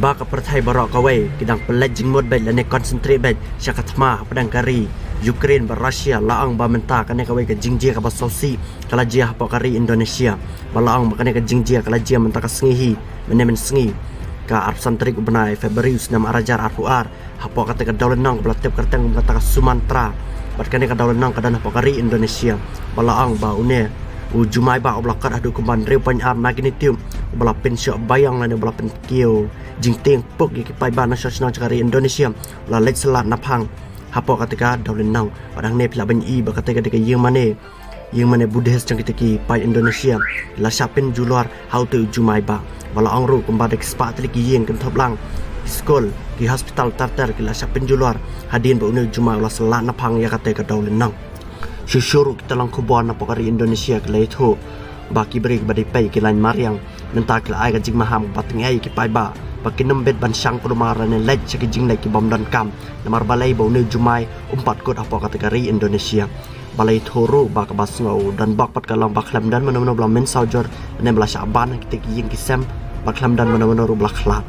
baka perthai barok kawai kidang pelet jingmod bet lane concentrate bet syakatma padang kari Ukraine ba Russia laang ba menta kane kawai ka jingjia ka basosi kala jia pa kari Indonesia balaang makane ka jingjia kala jia menta ka sengihi menemen sengi ka arsan trik benai Februarius nam arajar arpuar hapo kata ka daulenang belatep kerteng kata ka Sumatera bat kane ka daulenang ka dan hapo kari Indonesia balaang ba une ujumai ba oblakar adu kumban reu pan ar magnitude bala pensio bayang lane bala pen kio jingteng pok ki pai ba nasional cakari Indonesia la lek selat napang hapo katika daulenang padang ne pila ban i ba katika deka yang mane buddhis jang kitaki pai Indonesia la sapin juluar how to ujumai ba bala angru kumba dek spa tlik yang kan thoplang skol ki hospital tartar ki la sapin juluar hadin ba unu jumai la selat napang ya katika daulenang Syusyuru kita lang kubon na pokari Indonesia kila ito baki beri badai pay kilain mariang menta kila ay kajing maham bating ay kipay ba baki nembet bansang pulumaran ng led sa kijing lay kibom dan kam na marbalay ba unay jumay umpat kot apo katikari Indonesia balay toro baka basngaw dan bakpat kalang baklam dan mana-mana belang mensaw jor dan belasya aban kita kiying kisem baklam dan mana-mana ru belaklat